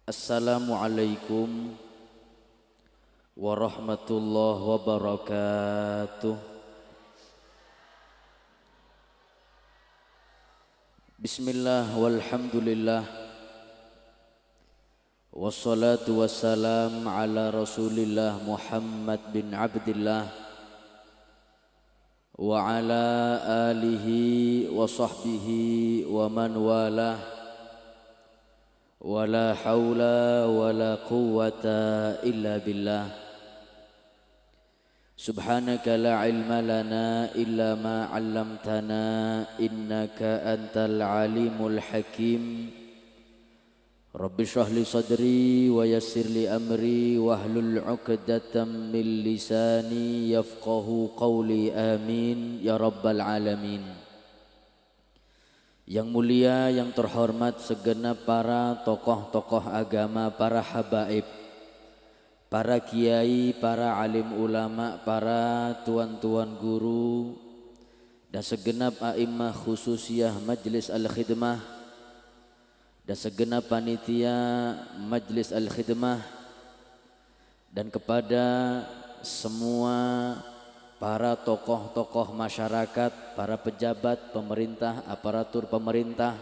Assalamualaikum warahmatullahi wabarakatuh. Bismillah walhamdulillah, wassalatu wassalam ala rasulillah Muhammad bin Abdillah wa ala alihi wa sahbihi wa man walah. Wala haula wala quwwata illa billah. Subhanaka la ilma lana illa ma 'allamtana innaka antal alimul hakim. Rabbi shrah li sadri wa yassir li amri wahlul 'uqdatam min lisani yafqahu qawli. Amin ya rabbal alamin. Yang mulia, yang terhormat segenap para tokoh-tokoh agama, para habaib, para kiai, para alim ulama, para tuan-tuan guru, dan segenap a'immah khususiyah Majlis Al-Khidmah, dan segenap panitia Majlis Al-Khidmah, dan kepada semua para tokoh-tokoh masyarakat, para pejabat pemerintah, aparatur pemerintah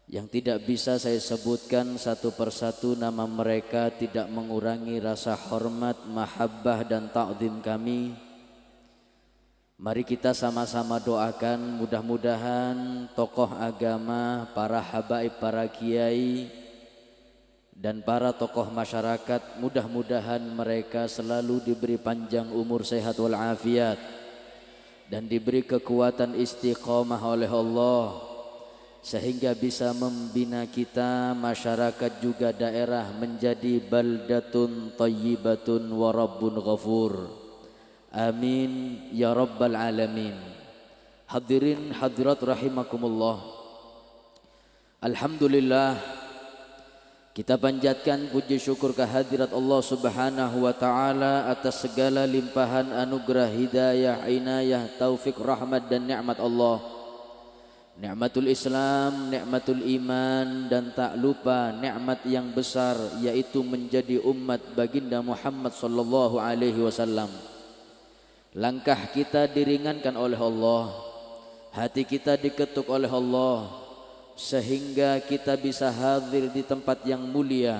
yang tidak bisa saya sebutkan satu persatu nama mereka, tidak mengurangi rasa hormat, mahabbah dan ta'zim kami. Mari kita sama-sama doakan mudah-mudahan tokoh agama, para habaib, para kiai dan para tokoh masyarakat, mudah-mudahan mereka selalu diberi panjang umur, sehat walafiat, dan diberi kekuatan istiqamah oleh Allah, sehingga bisa membina kita, masyarakat juga daerah menjadi baldatun thayyibatun wa rabbun ghafur. Amin ya rabbal alamin. Hadirin hadirat rahimakumullah. Alhamdulillah, kita panjatkan puji syukur kehadirat Allah Subhanahu wa taala atas segala limpahan anugerah, hidayah, inayah, taufik, rahmat dan nikmat Allah. Nikmatul Islam, nikmatul iman, dan tak lupa nikmat yang besar yaitu menjadi umat baginda Muhammad sallallahu alaihi wasallam. Langkah kita diringankan oleh Allah, hati kita diketuk oleh Allah, sehingga kita bisa hadir di tempat yang mulia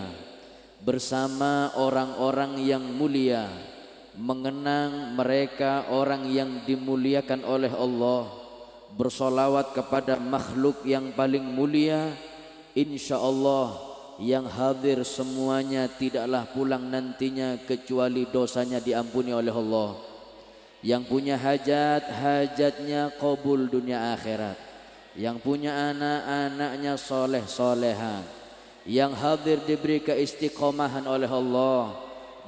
bersama orang-orang yang mulia, mengenang mereka orang yang dimuliakan oleh Allah, bersolawat kepada makhluk yang paling mulia. Insyaallah yang hadir semuanya tidaklah pulang nantinya kecuali dosanya diampuni oleh Allah. Yang punya hajat, hajatnya qabul dunia akhirat. Yang punya anak-anaknya soleh soleha, yang hadir diberi keistiqomahan oleh Allah,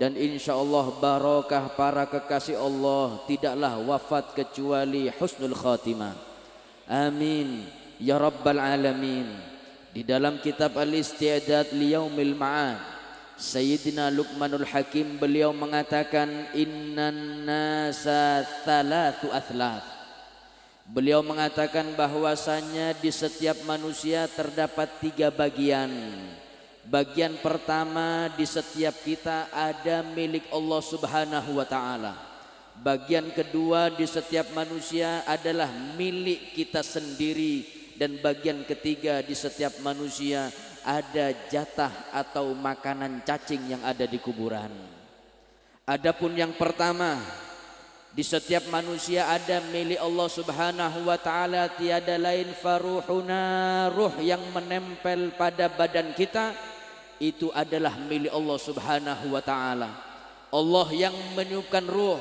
dan insya Allah barakah para kekasih Allah tidaklah wafat kecuali husnul khatimah. Amin ya rabbal alamin. Di dalam kitab Al-Isti'dad Liyaumil Ma'ad, Sayyidina Luqmanul Hakim beliau mengatakan innan nasa thalathu athlath. Beliau mengatakan bahwasanya di setiap manusia terdapat 3 bagian. Bagian pertama, di setiap kita ada milik Allah Subhanahu wa taala. Bagian kedua, di setiap manusia adalah milik kita sendiri, dan bagian ketiga, di setiap manusia ada jatah atau makanan cacing yang ada di kuburan. Adapun yang pertama, di setiap manusia ada milik Allah Subhanahu wa taala, tiada lain faruhuna, ruh yang menempel pada badan kita itu adalah milik Allah Subhanahu wa taala. Allah yang meniupkan ruh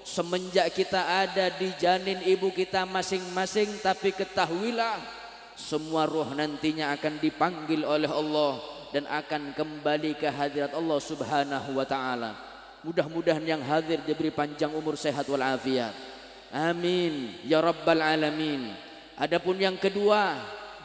semenjak kita ada di janin ibu kita masing-masing, tapi ketahuilah semua ruh nantinya akan dipanggil oleh Allah dan akan kembali ke hadirat Allah Subhanahu wa taala. Mudah-mudahan yang hadir diberi panjang umur, sehat walafiat. Amin ya rabbal alamin. Adapun yang kedua,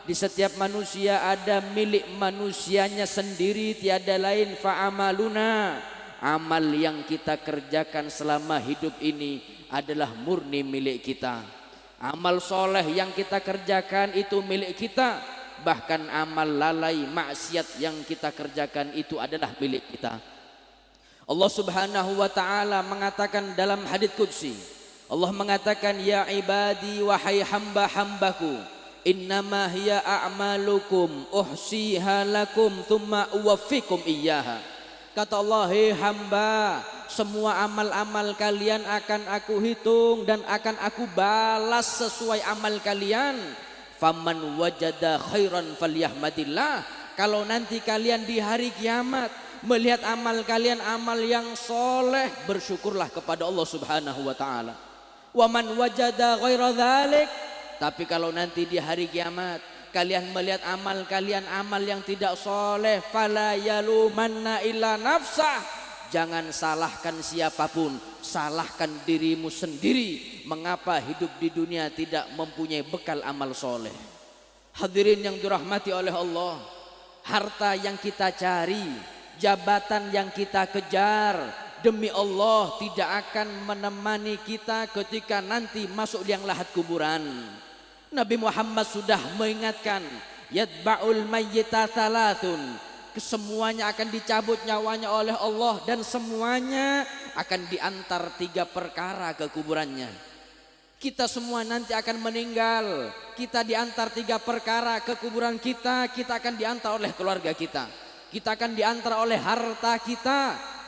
di setiap manusia ada milik manusianya sendiri, tiada lain fa'amaluna. Amal yang kita kerjakan selama hidup ini adalah murni milik kita. Amal soleh yang kita kerjakan itu milik kita, bahkan amal lalai maksiat yang kita kerjakan itu adalah milik kita. Allah Subhanahu wa taala mengatakan dalam hadits qudsi, Allah mengatakan, ya ibadi wahai hamba-hambaku, innama hiya a'malukum uhsiha lakum thumma uwaffikum iyyaha. Kata Allah, hei hamba, semua amal-amal kalian akan aku hitung dan akan aku balas sesuai amal kalian. Faman wajada khairan falyahmadillah. Kalau nanti kalian di hari kiamat melihat amal kalian amal yang soleh, bersyukurlah kepada Allah Subhanahu wa taala. Wa man wajada ghaira dzalik, tapi kalau nanti di hari kiamat kalian melihat amal kalian amal yang tidak soleh, fala yalumanna illa nafsah, jangan salahkan siapapun, salahkan dirimu sendiri. Mengapa hidup di dunia tidak mempunyai bekal amal soleh? Hadirin yang dirahmati oleh Allah, harta yang kita cari, jabatan yang kita kejar, demi Allah tidak akan menemani kita ketika nanti masuk liang lahat kuburan. Nabi Muhammad sudah mengingatkan, yatba'ul mayyita thalathun, kesemuanya akan dicabut nyawanya oleh Allah dan semuanya akan diantar 3 perkara ke kuburannya. Kita semua nanti akan meninggal, kita diantar 3 perkara ke kuburan kita. Kita akan diantar oleh keluarga kita, kita akan diantar oleh harta kita,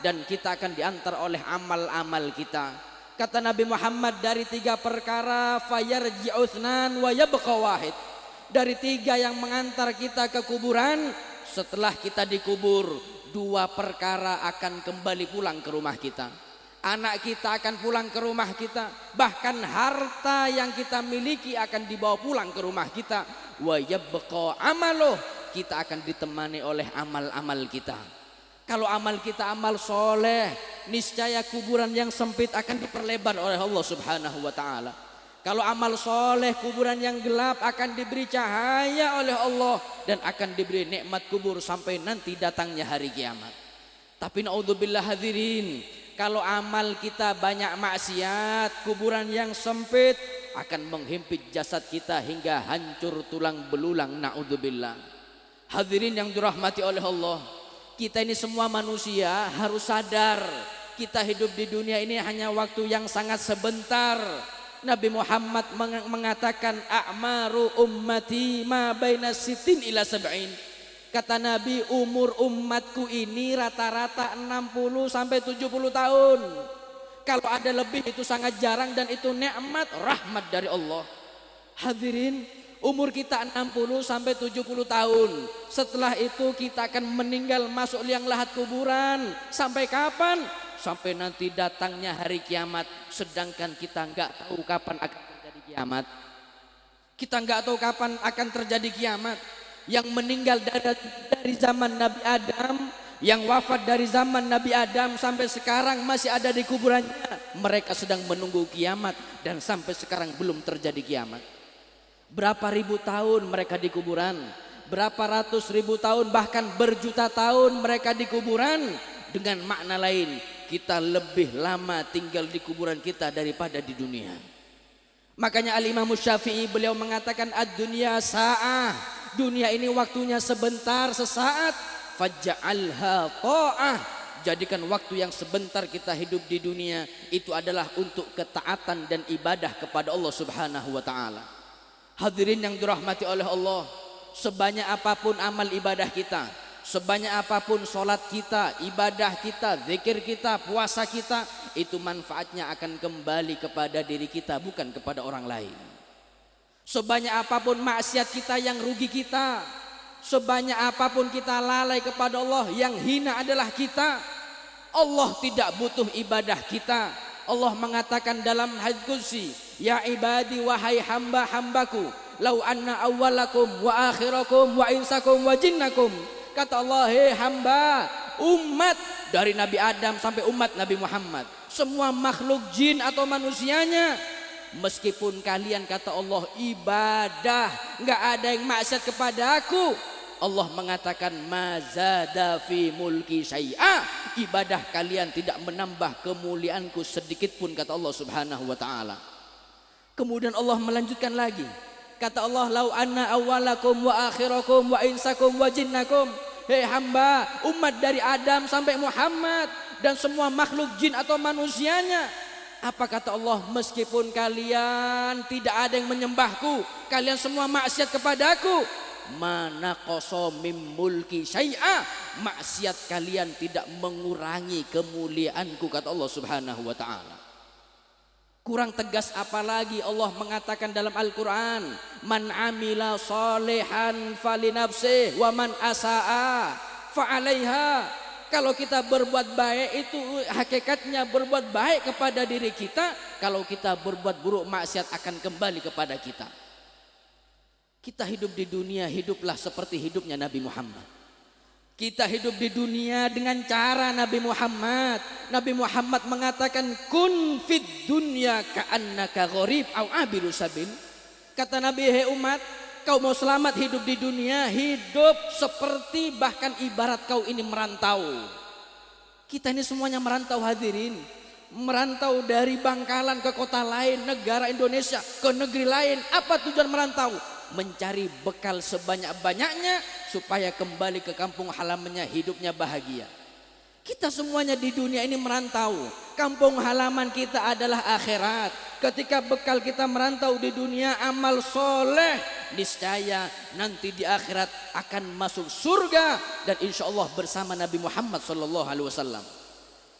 dan kita akan diantar oleh amal-amal kita. Kata Nabi Muhammad, dari 3 perkara fayarji'u itsnan wa yabqa wahid. Dari 3 yang mengantar kita ke kuburan, setelah kita dikubur 2 perkara akan kembali pulang ke rumah kita. Anak kita akan pulang ke rumah kita, bahkan harta yang kita miliki akan dibawa pulang ke rumah kita. Wa yabqa amaluh, kita akan ditemani oleh amal-amal kita. Kalau amal kita amal soleh, niscaya kuburan yang sempit akan diperlebar oleh Allah Subhanahu wa taala. Kalau amal soleh, kuburan yang gelap akan diberi cahaya oleh Allah dan akan diberi nikmat kubur sampai nanti datangnya hari kiamat. Tapi naudzubillah hadirin, kalau amal kita banyak maksiat, kuburan yang sempit akan menghimpit jasad kita hingga hancur tulang belulang, naudzubillah. Hadirin yang dirahmati oleh Allah, kita ini semua manusia harus sadar, kita hidup di dunia ini hanya waktu yang sangat sebentar. Nabi Muhammad mengatakan, a'maru ummati ma baina sittin ila sab'in. Kata Nabi, umur umatku ini rata-rata 60 sampai 70 tahun. Kalau ada lebih itu sangat jarang dan itu nikmat rahmat dari Allah. Hadirin, umur kita 60 sampai 70 tahun. Setelah itu kita akan meninggal masuk liang lahat kuburan. Sampai kapan? Sampai nanti datangnya hari kiamat. Sedangkan kita enggak tahu kapan akan terjadi kiamat. Kita enggak tahu kapan akan terjadi kiamat. Yang meninggal dari zaman Nabi Adam, yang wafat dari zaman Nabi Adam sampai sekarang masih ada di kuburannya. Mereka sedang menunggu kiamat dan sampai sekarang belum terjadi kiamat. Berapa ribu tahun mereka di kuburan, berapa ratus ribu tahun bahkan berjuta tahun mereka di kuburan. Dengan makna lain, kita lebih lama tinggal di kuburan kita daripada di dunia. Makanya Al-Imam Syafi'i beliau mengatakan, ad-dunya sa'ah, dunia ini waktunya sebentar, sesaat. Faj'alha ta'ah, jadikan waktu yang sebentar kita hidup di dunia itu adalah untuk ketaatan dan ibadah kepada Allah Subhanahu wa taala. Hadirin yang dirahmati oleh Allah, sebanyak apapun amal ibadah kita, sebanyak apapun solat kita, ibadah kita, zikir kita, puasa kita, itu manfaatnya akan kembali kepada diri kita, bukan kepada orang lain. Sebanyak apapun maksiat kita yang rugi kita, sebanyak apapun kita lalai kepada Allah, yang hina adalah kita. Allah tidak butuh ibadah kita. Allah mengatakan dalam hadits qudsi, ya ibadi wahai hamba-hambaku, lau anna awwalakum wa akhirakum wa insakum wa jinnakum. Kata Allah, hei hamba, umat dari Nabi Adam sampai umat Nabi Muhammad, semua makhluk jin atau manusianya, meskipun kalian, kata Allah, ibadah, nggak ada yang maksiat kepada aku, Allah mengatakan mazada fi mulki syai'a, ibadah kalian tidak menambah kemuliaanku sedikit pun, kata Allah Subhanahu wa taala. Kemudian Allah melanjutkan lagi, Kata Allah, lau anna awwalakum wa akhirakum wa insakum wa jinnakum. Hei hamba, umat dari Adam sampai Muhammad dan semua makhluk jin atau manusianya. Apa kata Allah? Meskipun kalian tidak ada yang menyembahku, kalian semua maksiat kepadaku, mana qasomim mulki syai'a, maksiat kalian tidak mengurangi kemuliaanku, kata Allah Subhanahu wa ta'ala. Kurang tegas apalagi Allah mengatakan dalam Al-Quran, man amila salihan falinafsih wa man asa'a fa'alaiha. Kalau kita berbuat baik itu hakikatnya berbuat baik kepada diri kita, kalau kita berbuat buruk maksiat akan kembali kepada kita. Kita hidup di dunia, hiduplah seperti hidupnya Nabi Muhammad. Kita hidup di dunia dengan cara Nabi Muhammad. Nabi Muhammad mengatakan, kun fid dunya ka'annaka gharib au abiru sabil. Kata Nabi, hei umat, kau mau selamat hidup di dunia, hidup seperti bahkan ibarat kau ini merantau. Kita ini semuanya merantau hadirin. Merantau dari Bangkalan ke kota lain, negara Indonesia ke negeri lain. Apa tujuan merantau? Mencari bekal sebanyak-banyaknya supaya kembali ke kampung halamannya hidupnya bahagia. Kita semuanya di dunia ini merantau. Kampung halaman kita adalah akhirat. Ketika bekal kita merantau di dunia amal soleh, niscaya nanti di akhirat akan masuk surga dan insya Allah bersama Nabi Muhammad SAW.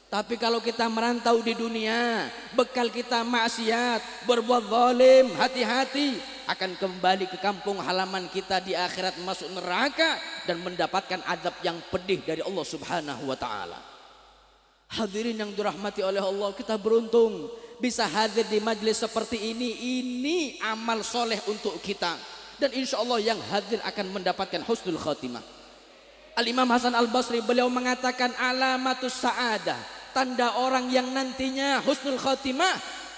Tapi kalau kita merantau di dunia, bekal kita maksiat, berbuat zalim, hati-hati, akan kembali ke kampung halaman kita di akhirat masuk neraka dan mendapatkan azab yang pedih dari Allah Subhanahu wa ta'ala. Hadirin yang dirahmati oleh Allah, kita beruntung bisa hadir di majlis seperti ini. Ini amal soleh untuk kita dan insya Allah yang hadir akan mendapatkan husnul khatimah. Al-Imam Hasan Al-Basri beliau mengatakan, alamatus sa'adah, tanda orang yang nantinya husnul khatimah,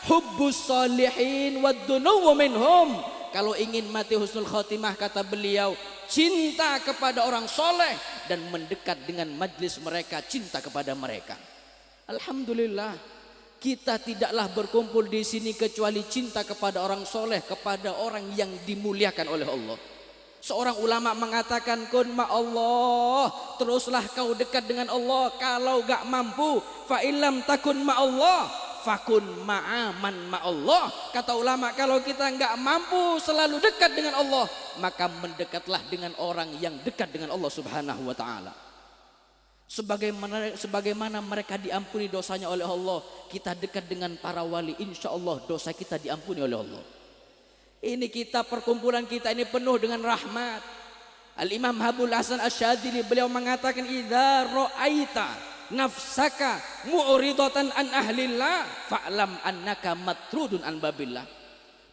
hubbus salihin wad dunuwu minhum. Kalau ingin mati husnul khatimah, kata beliau, cinta kepada orang soleh dan mendekat dengan majlis mereka, cinta kepada mereka. Alhamdulillah, kita tidaklah berkumpul di sini kecuali cinta kepada orang soleh, kepada orang yang dimuliakan oleh Allah. Seorang ulama mengatakan, kun ma Allah, teruslah kau dekat dengan Allah. Kalau gak mampu, fa illam takun ma Allah, fakun ma'aman ma'allah. Kata ulama, kalau kita nggak mampu selalu dekat dengan Allah, maka mendekatlah dengan orang yang dekat dengan Allah Subhanahu wa ta'ala. Sebagaimana mereka diampuni dosanya oleh Allah, kita dekat dengan para wali, insya Allah dosa kita diampuni oleh Allah. Ini kita, perkumpulan kita ini penuh dengan rahmat. Al-Imam Abul Hasan Asy-Syadzili beliau mengatakan, idza ra'aita nafsaka mu'ridatan an ahlillah fa'lam annaka matrudun an babillah.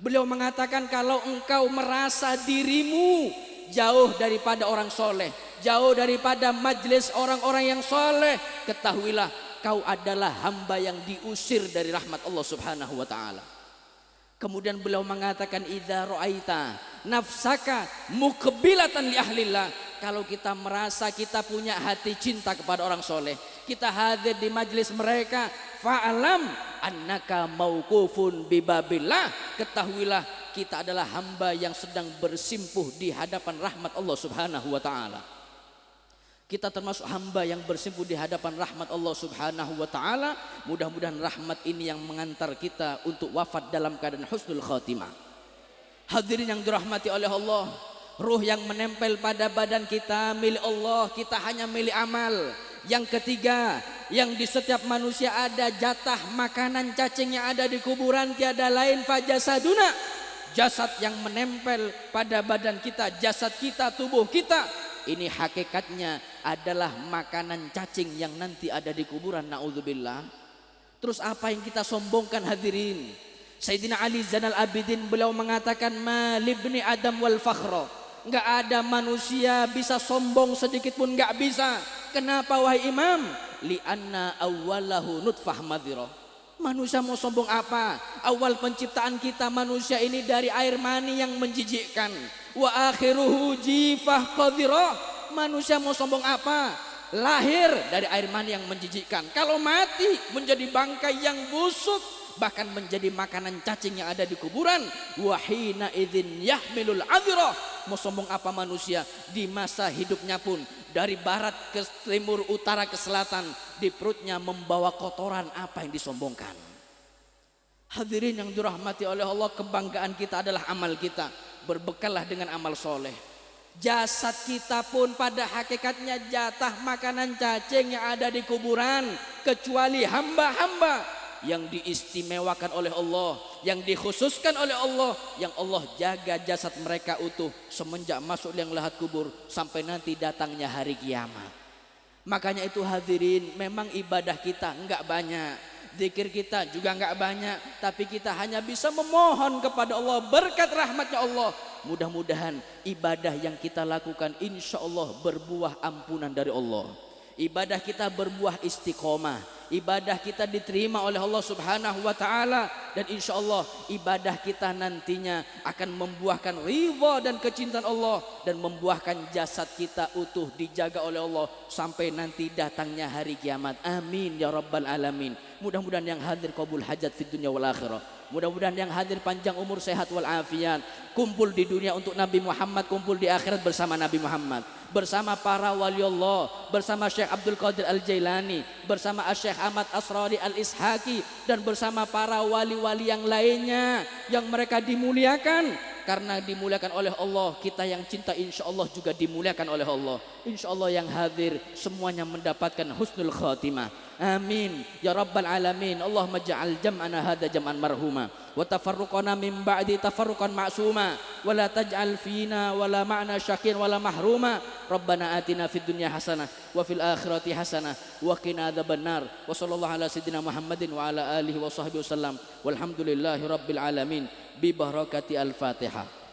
Beliau mengatakan, kalau engkau merasa dirimu jauh daripada orang soleh, jauh daripada majlis orang-orang yang soleh, ketahuilah kau adalah hamba yang diusir dari rahmat Allah Subhanahu wa ta'ala. Kemudian beliau mengatakan, idza ra'aita nafsaka muqbilatan li ahlillah, kalau kita merasa kita punya hati cinta kepada orang soleh, kita hadir di majlis mereka, fa'alam annaka mauqufun bibabillah, ketahuilah kita adalah hamba yang sedang bersimpuh di hadapan rahmat Allah Subhanahu wa ta'ala. Kita termasuk hamba yang bersimpuh di hadapan rahmat Allah Subhanahu wa ta'ala. Mudah-mudahan rahmat ini yang mengantar kita untuk wafat dalam keadaan husnul khatimah. Hadirin yang dirahmati oleh Allah, ruh yang menempel pada badan kita milik Allah, kita hanya milik amal. Yang ketiga, yang di setiap manusia ada jatah makanan cacing yang ada di kuburan, tiada lain fajasaduna, jasad yang menempel pada badan kita, jasad kita, tubuh kita, ini hakikatnya adalah makanan cacing yang nanti ada di kuburan, naudzubillah. Terus apa yang kita sombongkan hadirin? Sayyidina Ali Zainal Abidin beliau mengatakan, ma libni adam wal fakhra, enggak ada manusia bisa sombong sedikit pun, enggak bisa. Kenapa wahai imam? Li'anna awwalahu nutfah madhirah. Manusia mau sombong apa? Awal penciptaan kita manusia ini dari air mani yang menjijikkan. Wa akhiruhu jifah qadhirah. Manusia mau sombong apa? Lahir dari air mani yang menjijikkan. Kalau mati menjadi bangkai yang busuk, bahkan menjadi makanan cacing yang ada di kuburan. Wa hina idzin yahmilul adhra, mau sombong apa manusia di masa hidupnya pun, dari barat ke timur, utara ke selatan, di perutnya membawa kotoran, apa yang disombongkan? Hadirin yang dirahmati oleh Allah, kebanggaan kita adalah amal kita. Berbekallah dengan amal soleh. Jasad kita pun pada hakikatnya jatah makanan cacing yang ada di kuburan, kecuali hamba-hamba yang diistimewakan oleh Allah, yang dikhususkan oleh Allah, yang Allah jaga jasad mereka utuh semenjak masuk liang lahat kubur sampai nanti datangnya hari kiamat. Makanya itu hadirin, memang ibadah kita enggak banyak, zikir kita juga enggak banyak, tapi kita hanya bisa memohon kepada Allah berkat rahmatnya Allah. Mudah-mudahan ibadah yang kita lakukan insya Allah berbuah ampunan dari Allah. Ibadah kita berbuah istiqomah, ibadah kita diterima oleh Allah Subhanahu wa taala, dan insya Allah ibadah kita nantinya akan membuahkan ridha dan kecintaan Allah, dan membuahkan jasad kita utuh dijaga oleh Allah sampai nanti datangnya hari kiamat. Amin ya rabbal alamin. Mudah-mudahan yang hadir qabul hajat fid dunya wal akhirah. Mudah-mudahan yang hadir panjang umur, sehat wal afiat, kumpul di dunia untuk Nabi Muhammad, kumpul di akhirat bersama Nabi Muhammad, bersama para wali Allah, bersama Syekh Abdul Qadir Al-Jailani, bersama Syekh Ahmad Asrari Al-Ishaqi, dan bersama para wali-wali yang lainnya yang mereka dimuliakan. Karena dimuliakan oleh Allah, kita yang cinta insya Allah juga dimuliakan oleh Allah. Insya Allah yang hadir semuanya mendapatkan husnul khatimah. Amin ya rabbal alamin. Allahumma ja'al jam'ana hadha jam'an marhuma wa tafarruqana min ba'di tafarruqan ma'suma wa la taj'al fina wa la ma'na syakin wa la mahruma. Rabbana atina fid dunya hasanah wa fil akhirati hasanah wa qina adzabannar. Wa sallallahu ala sayyidina Muhammadin wa ala alihi wa sahbihi wasallam. Walhamdulillahi rabbil alamin bi barakati al-Fatihah.